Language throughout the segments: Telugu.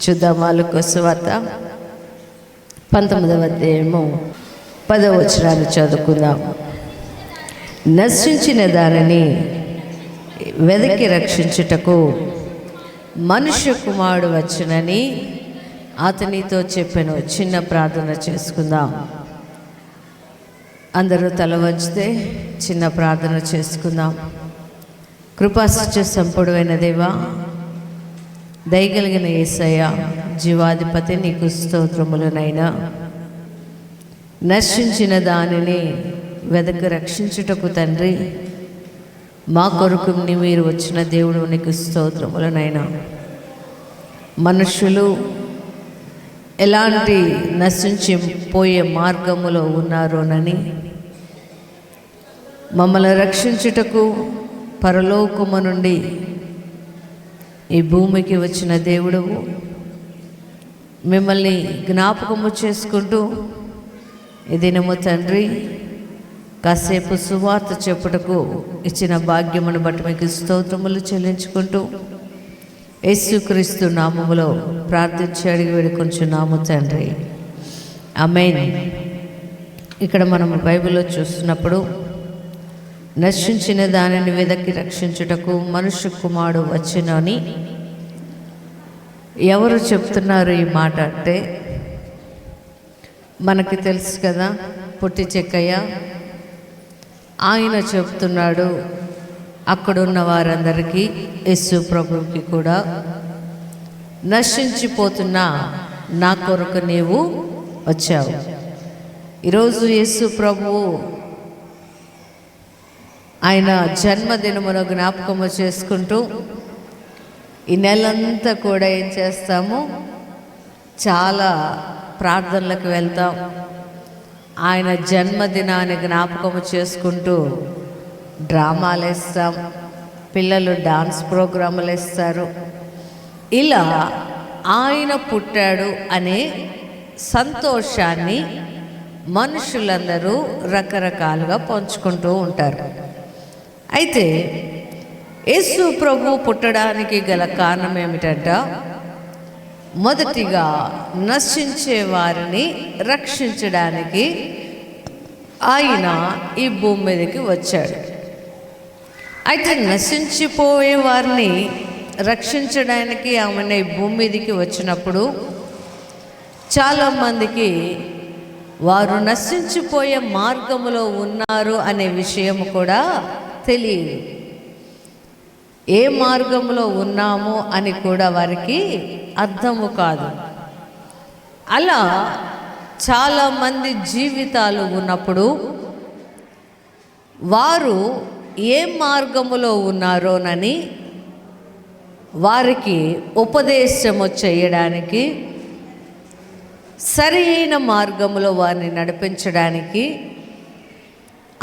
చూద్దాం. లూకా సువార్త 19వ అధ్యాయము 10వ వచనాన్ని చదువుకుందాం. నశించిన దానిని వెదకి రక్షించుటకు మనుష్య కుమారుడు వచ్చునని అతనితో చెప్పాను. చిన్న ప్రార్థన చేసుకుందాం. అందరూ తల వంచితే చిన్న ప్రార్థన చేసుకుందాం. కృపాసత్య సంపూర్ణమైన దేవా, దయగలిగిన యేసయ్య, జీవాధిపతి, నీకు స్తోత్రములనైనా. నశించిన దానిని వెదక రక్షించుటకు తండ్రి, మా కొరకు మీరు వచ్చిన దేవుడు, నీకు స్తోత్రములనైనా. మనుషులు ఎలాంటి నశించిపోయే మార్గములో ఉన్నారోనని మమ్మల్ని రక్షించుటకు పరలోకము నుండి ఈ భూమికి వచ్చిన దేవుడు, మిమ్మల్ని జ్ఞాపకము చేసుకుంటూ ఈ దినము తండ్రి కాసేపు సువార్త చెప్పుటకు ఇచ్చిన భాగ్యమును బట్టి మీకు స్తోత్రములు చెల్లించుకుంటూ యేసుక్రీస్తు నామములో ప్రార్థించి అడిగి వేడుకొంచున్నాము తండ్రి, ఆమేన్. ఇక్కడ మనం బైబిల్లో చూస్తున్నప్పుడు నశించిన దానిని వెదకి రక్షించుటకు మనుష్య కుమారుడు వచ్చునని ఎవరు చెప్తున్నారు ఈ మాట అంటే, మనకి తెలుసు కదా, పుట్టి చెక్కయ్య ఆయన చెప్తున్నాడు. అక్కడున్న వారందరికీ, యేసు ప్రభువుకి కూడా, నశించిపోతున్న నా కొరకు నీవు వచ్చావు. ఈరోజు యేసు ప్రభువు ఆయన జన్మదినమును జ్ఞాపకము చేసుకుంటూ ఈ నెలంతా కూడా ఏం చేస్తాము, చాలా ప్రార్థనలకు వెళ్తాం. ఆయన జన్మదినాన్ని జ్ఞాపకము చేసుకుంటూ డ్రామాలు వేస్తాం, పిల్లలు డాన్స్ ప్రోగ్రాములు వేస్తారు. ఇలా ఆయన పుట్టాడు అనే సంతోషాన్ని మనుషులందరూ రకరకాలుగా పంచుకుంటూ ఉంటారు. అయితే యేసు ప్రభు పుట్టడానికి గల కారణం ఏమిటంట, మొదటిగా నశించే వారిని రక్షించడానికి ఆయన ఈ భూమి మీదకి వచ్చాడు. అయితే నశించిపోయే వారిని రక్షించడానికి ఆమె ఈ భూమి మీదకి వచ్చినప్పుడు చాలామందికి వారు నశించిపోయే మార్గములో ఉన్నారు అనే విషయం కూడా తెలియదు. ఏ మార్గంలో ఉన్నాము అని కూడా వారికి అర్థము కాదు. అలా చాలామంది జీవితాలు ఉన్నప్పుడు వారు ఏ మార్గములో ఉన్నారోనని వారికి ఉపదేశము చేయడానికి, సరైన మార్గములో వారిని నడిపించడానికి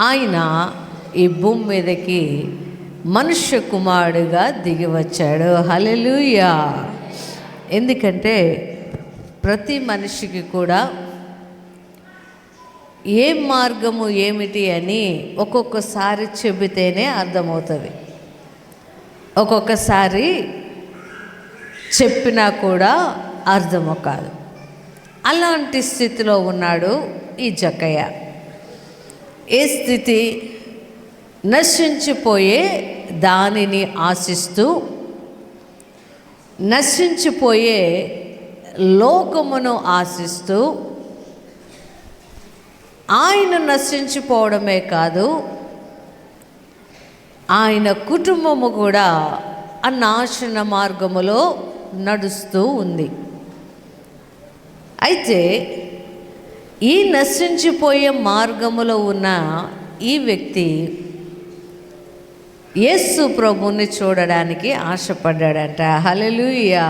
ఆయన ఈ భూమి మీదకి మనుష్య కుమారుడుగా దిగి వచ్చాడు. హల్లెలూయా. ఎందుకంటే ప్రతి మనిషికి కూడా ఏ మార్గము ఏమిటి అని ఒక్కొక్కసారి చెబితేనే అర్థమవుతుంది. ఒక్కొక్కసారి చెప్పినా కూడా అర్థము కాదు. అలాంటి స్థితిలో ఉన్నాడు ఈ జక్కయ్య. ఏ స్థితి? నశించిపోయే దానిని ఆశిస్తూ, నశించిపోయే లోకమును ఆశిస్తూ, ఆయన నశించిపోవడమే కాదు, ఆయన కుటుంబము కూడా ఆ నాశన మార్గములో నడుస్తూ ఉంది. అయితే ఈ నశించిపోయే మార్గములో ఉన్న ఈ వ్యక్తి యేసు ప్రభువుని చూడడానికి ఆశపడ్డాడంట. హల్లెలూయా.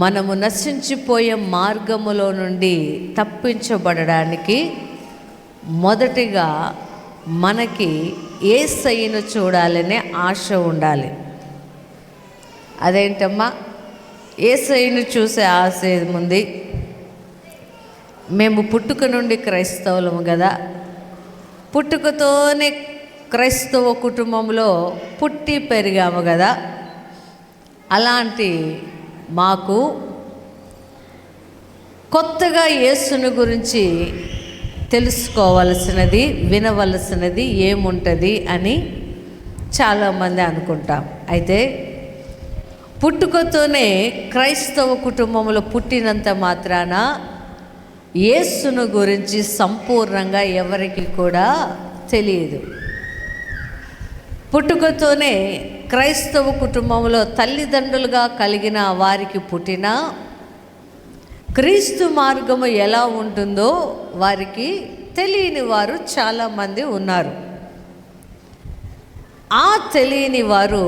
మనము నశించిపోయే మార్గములో నుండి తప్పించబడడానికి మొదటిగా మనకి యేసయ్యను చూడాలనే ఆశ ఉండాలి. అదేంటమ్మా, యేసయ్యను చూసే ఆశ ఏముంది? మేము పుట్టుక నుండి క్రైస్తవులము కదా, పుట్టుకతోనే క్రైస్తవ కుటుంబంలో పుట్టి పెరిగాము కదా, అలాంటి మాకు కొత్తగా యేసుని గురించి తెలుసుకోవలసినది, వినవలసినది ఏముంటుంది అని చాలామంది అనుకుంటాం. అయితే పుట్టుకతోనే క్రైస్తవ కుటుంబంలో పుట్టినంత మాత్రాన యేసును గురించి సంపూర్ణంగా ఎవరికి కూడా తెలియదు. పుట్టుకతోనే క్రైస్తవ కుటుంబంలో తల్లిదండ్రులుగా కలిగిన వారికి పుట్టిన క్రీస్తు మార్గము ఎలా ఉంటుందో వారికి తెలియని వారు చాలామంది ఉన్నారు. ఆ తెలియని వారు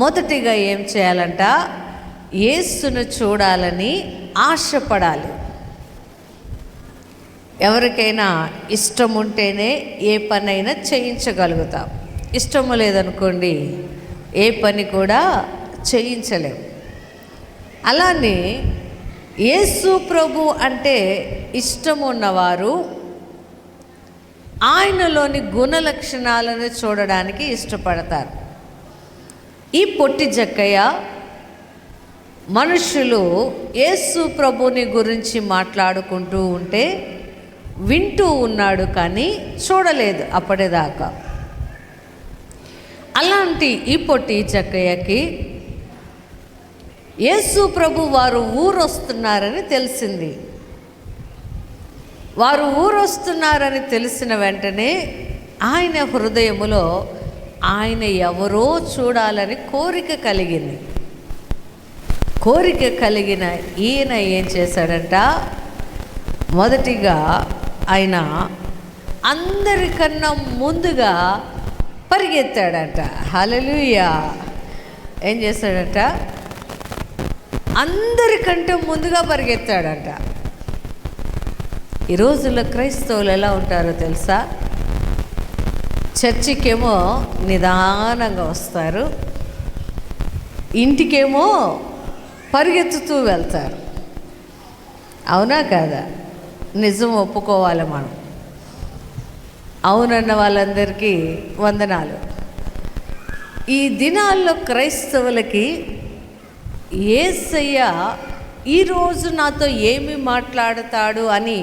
మొదటిగా ఏం చేయాలంట? యేసును చూడాలని ఆశపడాలి. ఎవరికైనా ఇష్టం ఉంటేనే ఏ పనైనా చేయించగలుగుతాం. ఇష్టము లేదనుకోండి ఏ పని కూడా చేయించలేం. అలానే యేసు ప్రభు అంటే ఇష్టం ఉన్నవారు ఆయనలోని గుణ లక్షణాలను చూడడానికి ఇష్టపడతారు. ఈ పొట్టి జక్కయ్య మనుషులు యేసు ప్రభుని గురించి మాట్లాడుకుంటూ ఉంటే వింటూ ఉన్నాడు, కానీ చూడలేదు అప్పటిదాకా. అలాంటి ఈ పొట్టి జక్కయ్యకి యేసు ప్రభు వారు ఊరొస్తున్నారని తెలిసింది. వారు ఊరొస్తున్నారని తెలిసిన వెంటనే ఆయన హృదయములో ఆయన ఎవరో చూడాలని కోరిక కలిగింది. కోరిక కలిగిన ఈయన ఏం చేశాడంట? మొదటిగా ఆయన అందరికన్నా ముందుగా పరిగెత్తాడంట. హల్లెలూయా! ఏం చేశాడంట? అందరికంటే ముందుగా పరిగెత్తాడంట. ఈ రోజుల్లో క్రైస్తవులు ఎలా ఉంటారో తెలుసా? చర్చికేమో నిదానంగా వస్తారు, ఇంటికేమో పరిగెత్తుతూ వెళ్తారు. అవునా కాదా? నిజం ఒప్పుకోవాలి మనం. అవునన్న వాళ్ళందరికీ వందనాలు. ఈ దినాల్లో క్రైస్తవులకి యేసయ్య ఈరోజు నాతో ఏమి మాట్లాడతాడు అని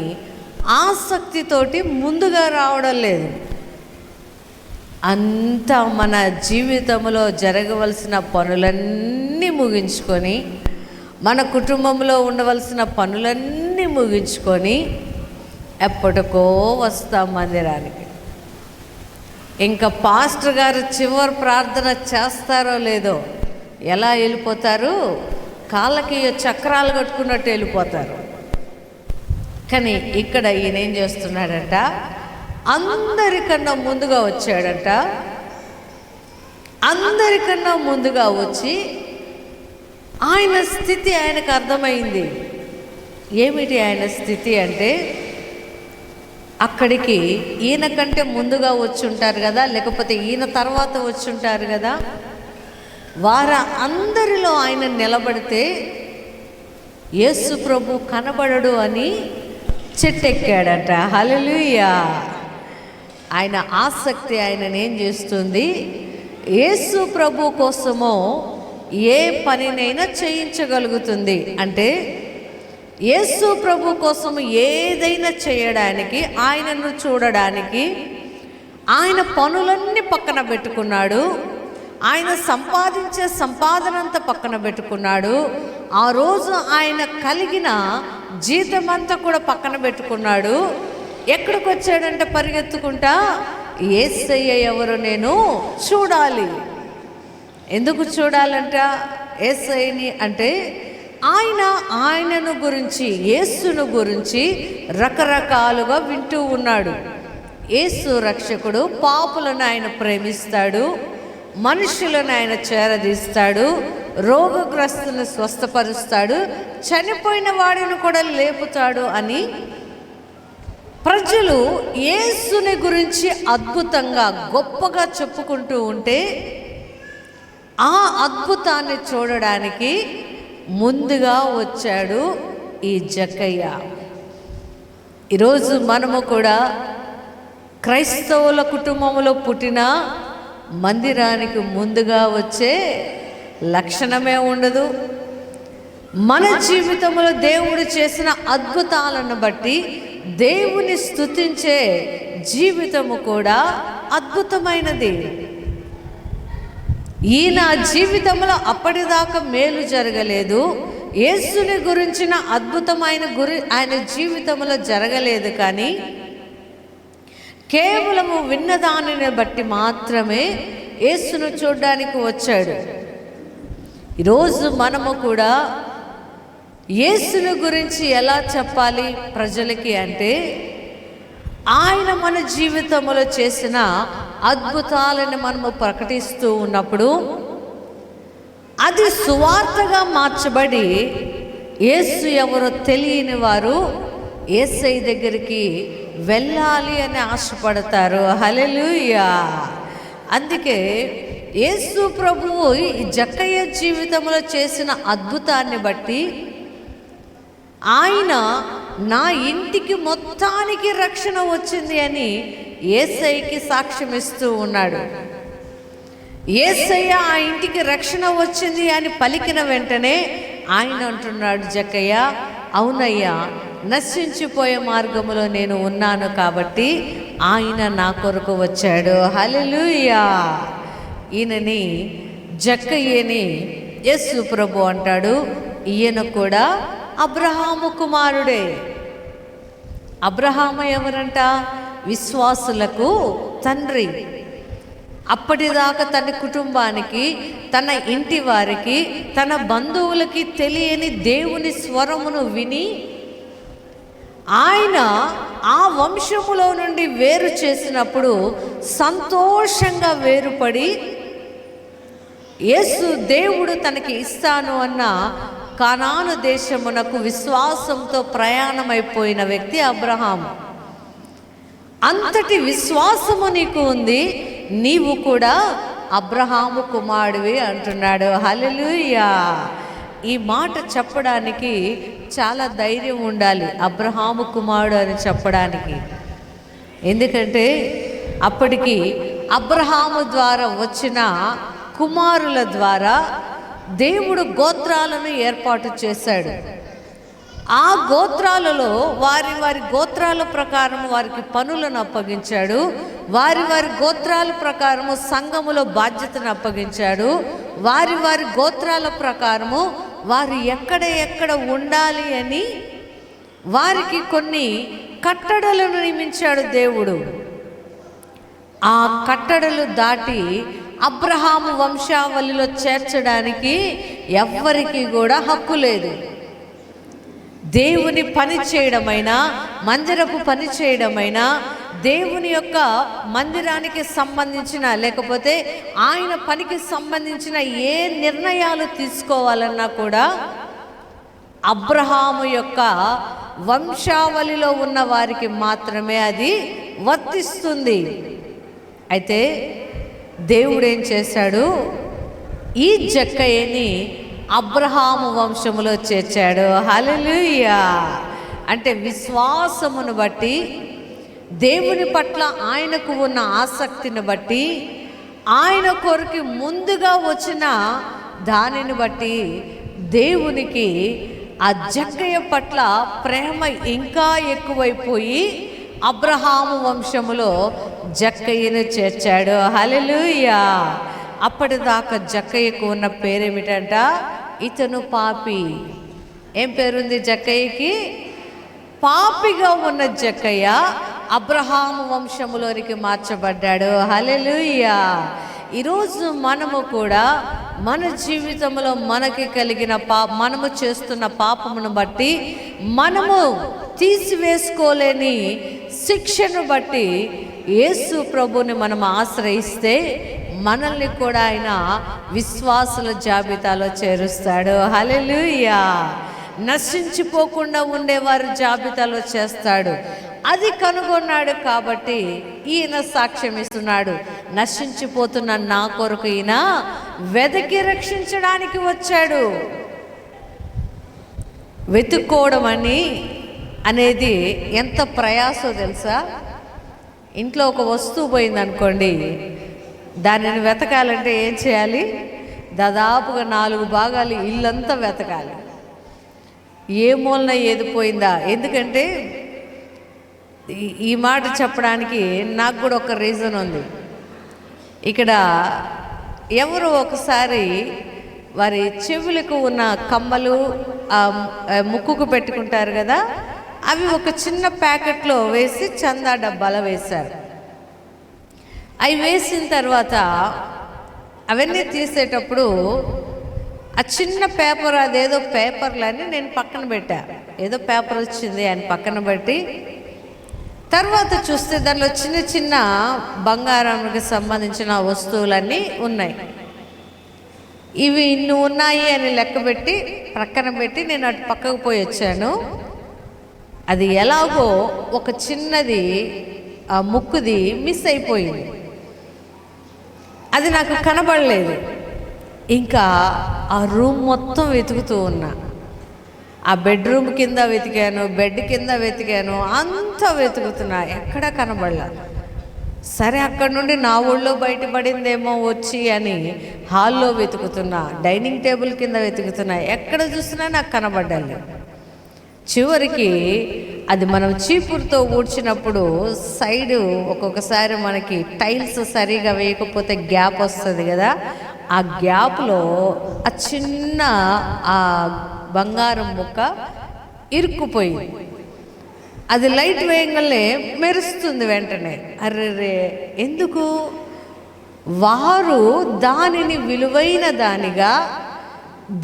ఆసక్తితోటి ముందుగా రావడం లేదు. అంతా మన జీవితంలో జరగవలసిన పనులన్నీ ముగించుకొని, మన కుటుంబంలో ఉండవలసిన పనులన్నీ ముగించుకొని ఎప్పటికో వస్తాం మందిరానికి. ఇంకా పాస్టర్ గారు చివరి ప్రార్థన చేస్తారో లేదో, ఎలా వెళ్ళిపోతారు? కాళ్ళకి చక్రాలు కట్టుకున్నట్టు వెళ్ళిపోతారు. కానీ ఇక్కడ ఈయన ఏం చేస్తున్నాడంట? అందరికన్నా ముందుగా వచ్చాడంట. అందరికన్నా ముందుగా వచ్చి ఆయన స్థితి ఆయనకు అర్థమైంది. ఏమిటి ఆయన స్థితి అంటే, అక్కడికి ఈయన కంటే ముందుగా వచ్చి ఉంటారు కదా, లేకపోతే ఈయన తర్వాత వచ్చి ఉంటారు కదా, వారు అందరిలో ఆయన నిలబడితే యేసు ప్రభు కనబడడు అని చెట్టెక్కాడట. హల్లెలూయా! ఆయన ఆసక్తి ఆయనను ఏం చేస్తుంది? యేసు ప్రభు కోసమో ఏ పనినైనా చేయించగలుగుతుంది. అంటే యేసు ప్రభు కోసం ఏదైనా చేయడానికి, ఆయనను చూడడానికి ఆయన పనులన్నీ పక్కన పెట్టుకున్నాడు. ఆయన సంపాదించే సంపాదనంతా పక్కన పెట్టుకున్నాడు. ఆ రోజు ఆయన కలిగిన జీతమంతా కూడా పక్కన పెట్టుకున్నాడు. ఎక్కడికి వచ్చాడంటే పరిగెత్తుకుంటా, యేసయ్య ఎవరు నేను చూడాలి. ఎందుకు చూడాలంట యేసయ్యని అంటే, ఆయనను గురించి, యేసును గురించి రకరకాలుగా వింటూ ఉన్నాడు. యేసు రక్షకుడు, పాపులను ఆయన ప్రేమిస్తాడు, మనుషులను ఆయన చేరదీస్తాడు, రోగగ్రస్తులను స్వస్థపరుస్తాడు, చనిపోయిన వాడిని కూడా లేపుతాడు అని ప్రజలు యేసుని గురించి అద్భుతంగా గొప్పగా చెప్పుకుంటూ ఉంటే, ఆ అద్భుతాన్ని చూడడానికి ముందుగా వచ్చాడు ఈ జక్కయ్య. ఈరోజు మనము కూడా క్రైస్తవుల కుటుంబంలో పుట్టిన మందిరానికి ముందుగా వచ్చే లక్షణమే ఉండదు. మన జీవితంలో దేవుడు చేసిన అద్భుతాలను బట్టి దేవుని స్తుతించే జీవితము కూడా అద్భుతమైనది. ఈయన జీవితంలో అప్పటిదాకా మేలు జరగలేదు, యేసుని గురించిన అద్భుతమైన ఆయన జీవితంలో జరగలేదు. కానీ కేవలము విన్నదానిని బట్టి మాత్రమే యేసును చూడడానికి వచ్చాడు. ఈరోజు మనము కూడా యేసుని గురించి ఎలా చెప్పాలి ప్రజలకి అంటే, ఆయన మన జీవితంలో చేసిన అద్భుతాలను మనము ప్రకటిస్తూ ఉన్నప్పుడు అది సువార్తగా మార్చబడి యేసు ఎవరో తెలియని వారు యేసయ్య దగ్గరికి వెళ్ళాలి అని ఆశపడతారు. హల్లెలూయా. అందుకే యేసు ప్రభువు ఈ జక్కయ్య జీవితంలో చేసిన అద్భుతాన్ని బట్టి ఆయన నా ఇంటికి మొత్తానికి రక్షణ వచ్చింది అని యేసయ్యకి సాక్ష్యం ఇస్తూ ఉన్నాడు. యేసయ్య ఆ ఇంటికి రక్షణ వచ్చింది అని పలికిన వెంటనే ఆయన అంటున్నాడు, జక్కయ్య అవునయ్యా, నశించిపోయే మార్గములో నేను ఉన్నాను కాబట్టి ఆయన నా కొరకు వచ్చాడు. హల్లెలూయా. ఈయనని జక్కయ్యని యేసు ప్రభు అంటాడు, ఈయన కూడా అబ్రహాము కుమారుడే. అబ్రహాము ఎవరంట? విశ్వాసులకు తండ్రి. అప్పటిదాకా తన కుటుంబానికి, తన ఇంటి వారికి, తన బంధువులకి తెలియని దేవుని స్వరమును విని ఆయన ఆ వంశములో నుండి వేరు చేసినప్పుడు సంతోషంగా వేరుపడి యేసు దేవుడు తనకి ఇస్తాను అన్న కనాను దేశమునకు విశ్వాసంతో ప్రయాణమైపోయిన వ్యక్తి అబ్రహాము. అంతటి విశ్వాసము నీకు ఉంది, నీవు కూడా అబ్రహాము కుమారుడివి అంటున్నాడు. హల్లెలూయా. ఈ మాట చెప్పడానికి చాలా ధైర్యం ఉండాలి, అబ్రహాము కుమారుడు అని చెప్పడానికి. ఎందుకంటే అప్పటికి అబ్రహాము ద్వారా వచ్చిన కుమారుల ద్వారా దేవుడు గోత్రాలను ఏర్పాటు చేశాడు. ఆ గోత్రాలలో వారి వారి గోత్రాల ప్రకారం వారికి పనులను అప్పగించాడు. వారి వారి గోత్రాల ప్రకారము సంఘములో బాధ్యతను అప్పగించాడు. వారి వారి గోత్రాల ప్రకారము వారు ఎక్కడ ఉండాలి అని వారికి కొన్ని కట్టడలను నియమించాడు దేవుడు. ఆ కట్టడలు దాటి అబ్రహాము వంశావళిలో చేర్చడానికి ఎవ్వరికి కూడా హక్కు లేదు. దేవుని పని చేయడమైనా, మందిరపు పని చేయడమైనా, దేవుని యొక్క మందిరానికి సంబంధించిన లేకపోతే ఆయన పనికి సంబంధించిన ఏ నిర్ణయాలు తీసుకోవాలన్నా కూడా అబ్రహాము యొక్క వంశావళిలో ఉన్న వారికి మాత్రమే అది వర్తిస్తుంది. అయితే దేవుడు ఏం చేశాడు? ఈ జక్కయ్యని అబ్రహాము వంశములో చేర్చాడు. హల్లెలూయా. అంటే విశ్వాసమును బట్టి, దేవుని పట్ల ఆయనకు ఉన్న ఆసక్తిని బట్టి, ఆయన కొరకు ముందుగా వచ్చిన దానిని బట్టి దేవునికి ఆ జక్కయ్య పట్ల ప్రేమ ఇంకా ఎక్కువైపోయి అబ్రహాము వంశములో జక్కయ్యను చేర్చాడు. హల్లెలూయా. అప్పటిదాకా జక్కయ్యకు ఉన్న పేరేమిటంట? ఇతను పాపి. ఏం పేరుంది జక్కయ్యకి? పాపిగా ఉన్న జక్కయ్య అబ్రహాము వంశములోనికి మార్చబడ్డాడు. హల్లెలూయా. ఈరోజు మనము కూడా మన జీవితంలో మనకి కలిగిన మనము చేస్తున్న పాపమును బట్టి, మనము తీసివేసుకోలేని శిక్షను బట్టి యేసు ప్రభుని మనం ఆశ్రయిస్తే మనల్ని కూడా ఆయన విశ్వాసుల జాబితాలో చేరుస్తాడు. హల్లెలూయా. నశించిపోకుండా ఉండేవారి జాబితాలో చేస్తాడు. అది కనుగొన్నాడు కాబట్టి ఈయన సాక్ష్యం ఇస్తున్నాడు, నశించిపోతున్న నా కొరకు ఈయన వెతికి రక్షించడానికి వచ్చాడు. వెతుక్కోవడం అనేది ఎంత ప్రయాసో తెలుసా? ఇంట్లో ఒక వస్తువు పోయిందనుకోండి, దానిని వెతకాలంటే ఏం చేయాలి? దాదాపుగా 4 భాగాలు ఇల్లంతా వెతకాలి, ఏ మూలన ఏది పోయిందా. ఎందుకంటే ఈ మాట చెప్పడానికి నాకు కూడా ఒక రీజన్ ఉంది. ఇక్కడ ఎవరు ఒకసారి వారి చెవులకు ఉన్న కమ్మలు ముక్కుకు పెట్టుకుంటారు కదా, అవి ఒక చిన్న ప్యాకెట్లో వేసి చందా డబ్బాలో వేశారు. అవి వేసిన తర్వాత అవన్నీ తీసేటప్పుడు ఆ చిన్న పేపర్, అదేదో పేపర్లని నేను పక్కన పెట్టా, ఏదో పేపర్ వచ్చింది అని పక్కన పెట్టి తర్వాత చూస్తే దానిలో చిన్న చిన్న బంగారానికి సంబంధించిన వస్తువులన్నీ ఉన్నాయి. ఇవి ఇన్ని ఉన్నాయి అని లెక్కబెట్టి ప్రక్కన పెట్టి నేను అటు పక్కకు పోయి వచ్చాను. అది ఎలాగో ఒక చిన్నది ఆ ముక్కుది మిస్ అయిపోయింది, అది నాకు కనబడలేదు. ఇంకా ఆ రూమ్ మొత్తం వెతుకుతూ ఉన్నా, ఆ బెడ్రూమ్ కింద వెతికాను, బెడ్ కింద వెతికాను, అంతా వెతుకుతున్నా, ఎక్కడా కనబడలా. సరే అక్కడి నుండి నా ఊళ్ళో బయటపడిందేమో వచ్చి అని హాల్లో వెతుకుతున్నా, డైనింగ్ టేబుల్ కింద వెతుకుతున్నా, ఎక్కడ చూసినా నాకు కనబడ్డాలి. చివరికి అది మనం చీపురుతో ఊడ్చినప్పుడు సైడు ఒక్కొక్కసారి మనకి టైల్స్ సరిగా వేయకపోతే గ్యాప్ వస్తుంది కదా, ఆ గ్యాప్లో ఆ చిన్న ఆ బంగారం ముక్క ఇరుక్కుపోయింది. అది లైట్ వేయగానే మెరుస్తుంది వెంటనే. అర్రే, ఎందుకు? వారు దానిని విలువైన దానిగా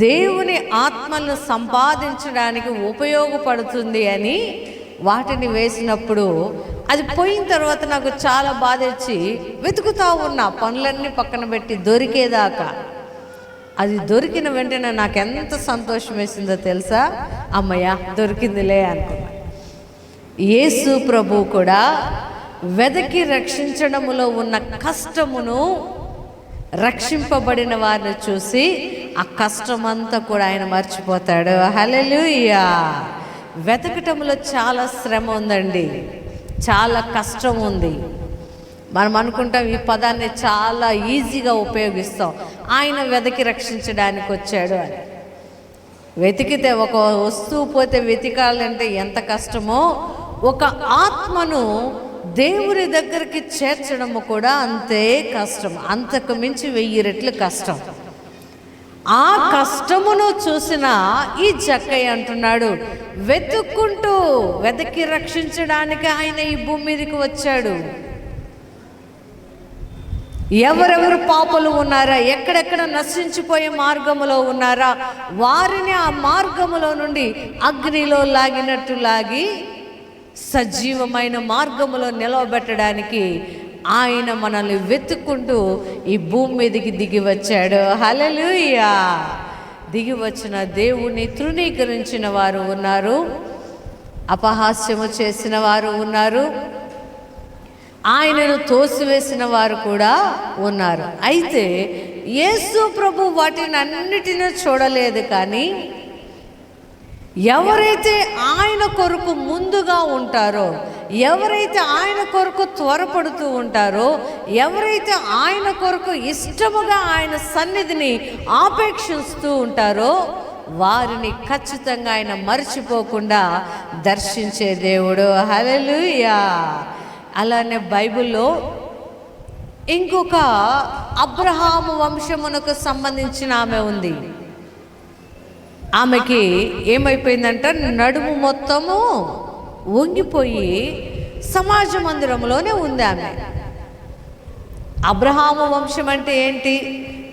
దేవుని ఆత్మలను సంపాదించడానికి ఉపయోగపడుతుంది అని వాటిని వేసినప్పుడు అది పోయిన తర్వాత నాకు చాలా బాధ వచ్చి వెతుకుతా ఉన్నా, పనులన్నీ పక్కన పెట్టి దొరికేదాకా. అది దొరికిన వెంటనే నాకు ఎంత సంతోషం వేసిందో తెలుసా? అమ్మయ్య దొరికిందిలే అనుకున్నా. యేసు ప్రభు కూడా వెదకి రక్షించడములో ఉన్న కష్టమును, రక్షింపబడిన వారిని చూసి ఆ కష్టమంతా కూడా ఆయన మర్చిపోతాడు. హల్లెలూయా. వెతకటంలో చాలా శ్రమ ఉందండి, చాలా కష్టం ఉంది. మనం అనుకుంటాం ఈ పదాన్ని చాలా ఈజీగా ఉపయోగిస్తాం, ఆయన వెదకి రక్షించడానికి వచ్చాడు అని. వెతికితే ఒక వస్తువు పోతే వెతకాలంటే ఎంత కష్టమో, ఒక ఆత్మను దేవుని దగ్గరికి చేర్చడము కూడా అంతే కష్టం, అంతకు మించి 1000 రెట్లు కష్టం. ఆ కష్టమును చూసిన ఈ జక్కయ్య అంటున్నాడు, వెతుక్కుంటూ వెదకి రక్షించడానికి ఆయన ఈ భూమి మీదకి వచ్చాడు. ఎవరెవరు పాపలు ఉన్నారా, ఎక్కడెక్కడ నశించిపోయే మార్గములో ఉన్నారా, వారిని ఆ మార్గములో నుండి అగ్నిలో లాగినట్టు లాగి సజీవమైన మార్గములో నిలవబెట్టడానికి ఆయన మనల్ని వెతుక్కుంటూ ఈ భూమి మీదకి దిగి వచ్చాడు. హల్లెలూయా. దిగి వచ్చిన దేవుని తృణీకరించిన వారు ఉన్నారు, అపహాస్యము చేసిన వారు ఉన్నారు, ఆయనను తోసివేసిన వారు కూడా ఉన్నారు. అయితే యేసు ప్రభు వాటిని అన్నిటినీ చూడలేదు. కానీ ఎవరైతే ఆయన కొరకు ముందుగా ఉంటారో, ఎవరైతే ఆయన కొరకు త్వరపడుతూ ఉంటారో, ఎవరైతే ఆయన కొరకు ఇష్టముగా ఆయన సన్నిధిని ఆపేక్షిస్తూ ఉంటారో, వారిని ఖచ్చితంగా ఆయన మర్చిపోకుండా దర్శించే దేవుడు. హల్లెలూయా. అలానే బైబిల్లో ఇంకొక అబ్రహాము వంశమునకు సంబంధించిన ఆమె ఉంది. ఆమెకి ఏమైపోయిందంట, నడుము మొత్తము వంగిపోయి సమాజ మందిరంలోనే ఉంది ఆమె. అబ్రహాము వంశం అంటే ఏంటి?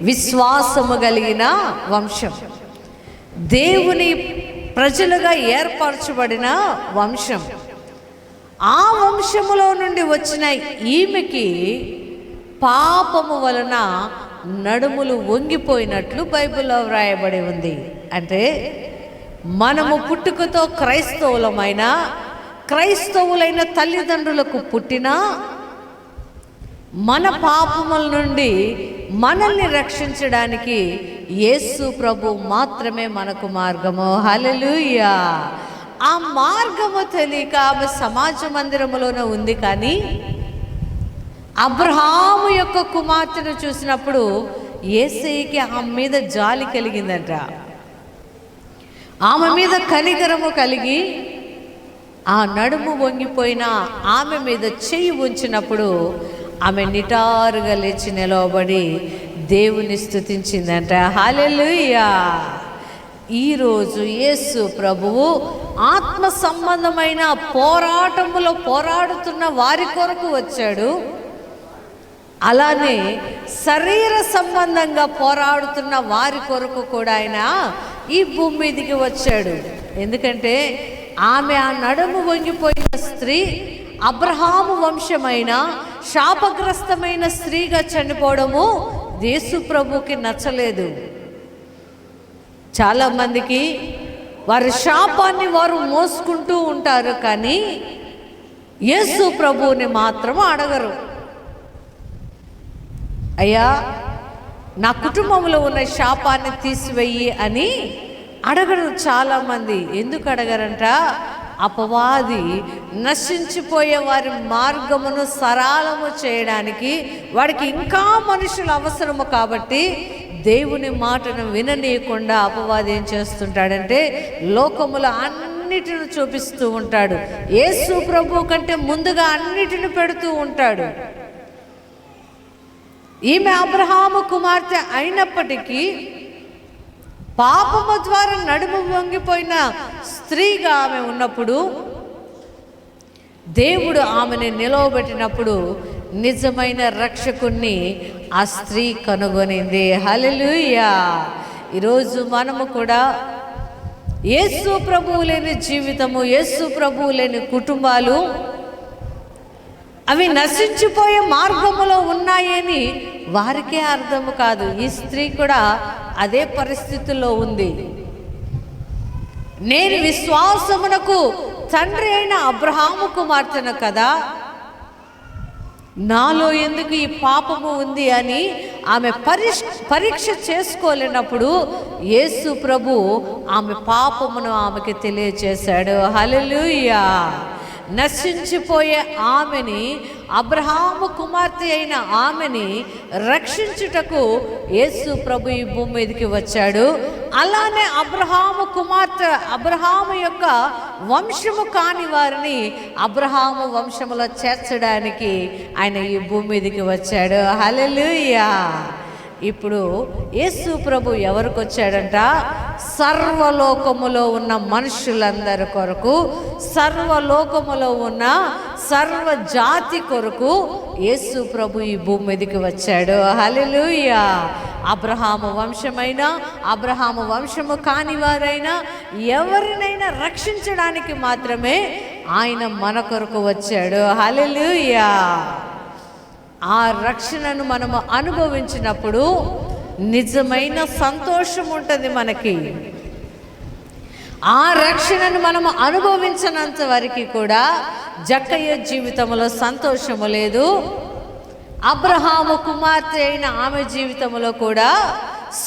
విశ్వాసము కలిగిన వంశం, దేవుని ప్రజలుగా ఏర్పరచబడిన వంశం. ఆ వంశములో నుండి వచ్చిన ఈమెకి పాపము వలన నడుములు వంగిపోయినట్లు బైబిల్లో వ్రాయబడి ఉంది. అంటే మనము పుట్టుకతో క్రైస్తవులైన తల్లిదండ్రులకు పుట్టిన మన పాపముల నుండి మనల్ని రక్షించడానికి యేసు ప్రభు మాత్రమే మనకు మార్గము. హల్లెలూయా. ఆ మార్గము తెలియక ఆమె సమాజ మందిరములోనే ఉంది. కానీ అబ్రహాము యొక్క కుమార్తెను చూసినప్పుడు యేసయ్యకి ఆమె మీద జాలి కలిగిందంట. ఆమె మీద కనికరము కలిగి ఆ నడుము వంగిపోయిన ఆమె మీద చెయ్యి ఉంచినప్పుడు ఆమె నిటారుగా లేచి నిలవబడి దేవుని స్తుతించిందంట. హల్లెలూయా. ఈరోజు యేసు ప్రభువు ఆత్మ సంబంధమైన పోరాటములో పోరాడుతున్న వారి కొరకు వచ్చాడు. అలానే శరీర సంబంధంగా పోరాడుతున్న వారి కొరకు కూడా ఆయన ఈ భూమి మీదకి వచ్చాడు. ఎందుకంటే ఆమె ఆ నడుము వంగిపోయిన స్త్రీ అబ్రహాము వంశమైన శాపగ్రస్తమైన స్త్రీగా చనిపోవడము యేసు ప్రభుకి నచ్చలేదు. చాలామందికి వారి శాపాన్ని వారు మోసుకుంటూ ఉంటారు, కానీ యేసు ప్రభువుని మాత్రం అడగరు. అయ్యా, నా కుటుంబంలో ఉన్న శాపాన్ని తీసివేయి అని అడగరు చాలామంది. ఎందుకు అడగరంట? అపవాది నశించిపోయే వారి మార్గమును సరళము చేయడానికి వాడికి ఇంకా మనుషులు అవసరము. కాబట్టి దేవుని మాటను విననీయకుండా అపవాది ఏం చేస్తుంటాడంటే లోకములో అన్నిటిని చూపిస్తూ ఉంటాడు. యేసు ప్రభు కంటే ముందుగా అన్నిటిని పెడుతూ ఉంటాడు. ఈమె అబ్రహాము కుమార్తె అయినప్పటికీ పాపము ద్వారా నడుము వంగిపోయిన స్త్రీగా ఆమె ఉన్నప్పుడు దేవుడు ఆమెను నిలవబెట్టినప్పుడు నిజమైన రక్షకుణ్ణి ఆ స్త్రీ కనుగొనింది. హల్లెలూయా. ఈరోజు మనము కూడా యేసు ప్రభువు లేని జీవితము, యేసు ప్రభువు లేని కుటుంబాలు అవి నశించిపోయే మార్గములో ఉన్నాయని వారికే అర్థము కాదు. ఈ స్త్రీ కూడా అదే పరిస్థితుల్లో ఉంది. నేను విశ్వాసమునకు తండ్రి అయిన అబ్రహాము కుమార్తెను కదా, నాలో ఎందుకు ఈ పాపము ఉంది అని ఆమె పరీక్ష చేసుకోలేనప్పుడు యేసు ప్రభు ఆమె పాపమును ఆమెకి తెలియచేశాడు. హల్లెలూయా. నశించిపోయే ఆమెని, అబ్రహాము కుమార్తె అయిన ఆమెని రక్షించుటకు యేసు ప్రభు ఈ భూమి మీదకి వచ్చాడు. అలానే అబ్రహాము యొక్క వంశము కాని వారిని అబ్రహాము వంశములో చేర్చడానికి ఆయన ఈ భూమి మీదకి వచ్చాడు. హల్లెలూయా. ఇప్పుడు యేసు ప్రభు ఎవరికి వచ్చాడంట? సర్వలోకములో ఉన్న మనుషులందరి కొరకు, సర్వలోకములో ఉన్న సర్వ జాతి కొరకు యేసు ప్రభు ఈ భూమి మీదకి వచ్చాడు. హల్లెలూయా. అబ్రహాము వంశమైనా అబ్రహాము వంశము కాని వారైనా ఎవరినైనా రక్షించడానికి మాత్రమే ఆయన మన కొరకు వచ్చాడు. హల్లెలూయా. ఆ రక్షణను మనము అనుభవించినప్పుడు నిజమైన సంతోషం ఉంటుంది మనకి. ఆ రక్షణను మనము అనుభవించినంత వరకు కూడా జక్కయ్య జీవితంలో సంతోషము లేదు, అబ్రహాము కుమార్తె అయిన ఆమె జీవితంలో కూడా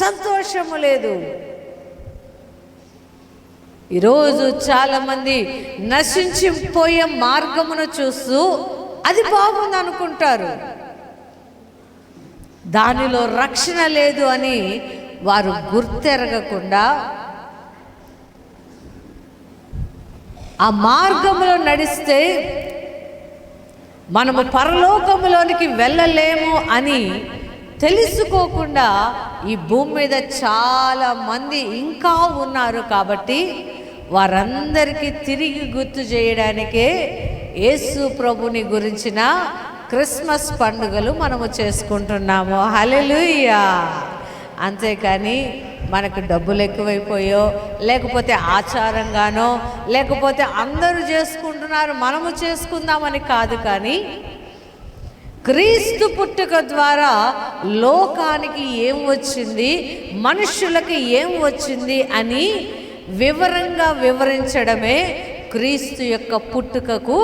సంతోషము లేదు. ఈరోజు చాలామంది నశించిపోయే మార్గమును చూస్తూ అది బాగుంది అనుకుంటారు. దానిలో రక్షణ లేదు అని వారు గుర్తెరగకుండా ఆ మార్గంలో నడిస్తే మనము పరలోకములోనికి వెళ్ళలేము అని తెలుసుకోకుండా ఈ భూమి మీద చాలా మంది ఇంకా ఉన్నారు. కాబట్టి వారందరికీ తిరిగి గుర్తు చేయడానికే యేసు ప్రభుని గురించిన క్రిస్మస్ పండుగలు మనము చేసుకుంటున్నాము. హల్లెలూయా. అంతేకాని మనకు డబ్బులు ఎక్కువైపోయో, లేకపోతే ఆచారంగానో, లేకపోతే అందరూ చేసుకుంటున్నారు మనము చేసుకుందామని కాదు. కానీ క్రీస్తు పుట్టుక ద్వారా లోకానికి ఏం వచ్చింది, మనుషులకి ఏం వచ్చింది అని వివరంగా వివరించడమే క్రీస్తు యొక్క పుట్టుకకు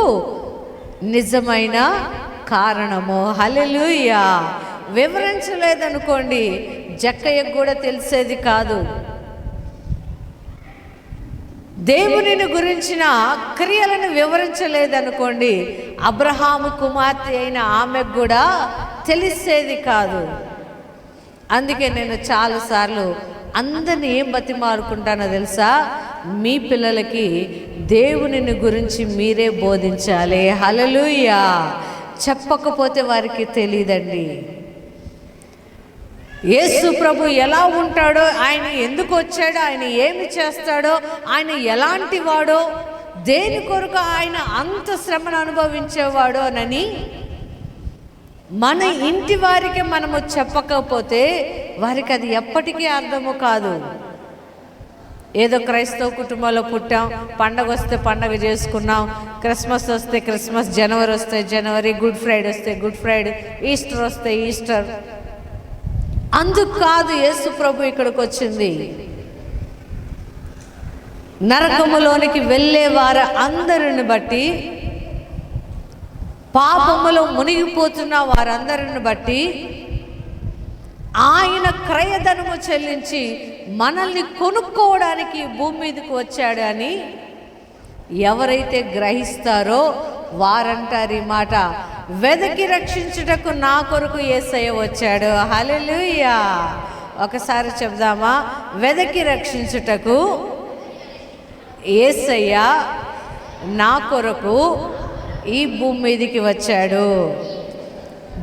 నిజమైన కారణము. హల్లెలూయా. వివరించలేదనుకోండి జక్కయ్యకు కూడా తెలిసేది కాదు. దేవునిని గురించిన క్రియలను వివరించలేదనుకోండి అబ్రహాము కుమార్తె అయిన ఆమెకు కూడా తెలిసేది కాదు. అందుకే నేను చాలాసార్లు అందరిని ఏం బతిమారుకుంటానో తెలుసా, మీ పిల్లలకి దేవునిని గురించి మీరే బోధించాలి. హల్లెలూయా. చెప్పకపోతే వారికి తెలియదండి. యేసు ప్రభు ఎలా ఉంటాడో, ఆయన ఎందుకు వచ్చాడో, ఆయన ఏమి చేస్తాడో, ఆయన ఎలాంటి వాడో, దేని కొరకు ఆయన అంత శ్రమను అనుభవించేవాడోనని మన ఇంటి వారికి మనము చెప్పకపోతే వారికి అది ఎప్పటికీ అర్థము కాదు. ఏదో క్రైస్తవ కుటుంబంలో పుట్టాం, పండగ వస్తే పండగ చేసుకున్నాం, క్రిస్మస్ వస్తే క్రిస్మస్, జనవరి వస్తే జనవరి, గుడ్ ఫ్రైడే వస్తే గుడ్ ఫ్రైడే, ఈస్టర్ వస్తే ఈస్టర్. అందుకు కాదు యేసు ప్రభు ఇక్కడికి వచ్చింది. నరకములోనికి వెళ్ళే వారు అందరిని బట్టి, పాపములో మునిగిపోతున్న వారందరిని బట్టి ఆయన క్రయధనము చెల్లించి మనల్ని కొనుక్కోవడానికి భూమి మీదకి వచ్చాడు అని ఎవరైతే గ్రహిస్తారో వారంటారు ఈ మాట, వెదకి రక్షించుటకు నా కొరకు యేసయ్య వచ్చాడు. హల్లెలూయా. ఒకసారి చెప్దామా? వెదకి రక్షించుటకు యేసయ్య నా కొరకు ఈ భూమి మీదకి వచ్చాడు.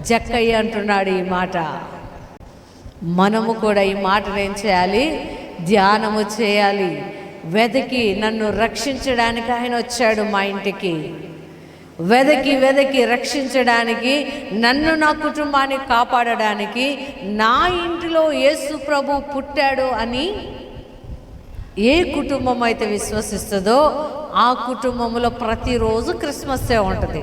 జక్కయ్య అంటున్నాడు ఈ మాట. మనము కూడా ఈ మాటను ఏం చేయాలి? ధ్యానము చేయాలి. వెదకి నన్ను రక్షించడానికి ఆయన వచ్చాడు మా ఇంటికి. వెదకి వెదకి రక్షించడానికి, నన్ను నా కుటుంబాన్ని కాపాడడానికి, నా ఇంటిలో యేసు ప్రభు పుట్టాడు అని ఏ కుటుంబం అయితే విశ్వసిస్తుందో ఆ కుటుంబంలో ప్రతిరోజు క్రిస్మస్సే ఉంటుంది.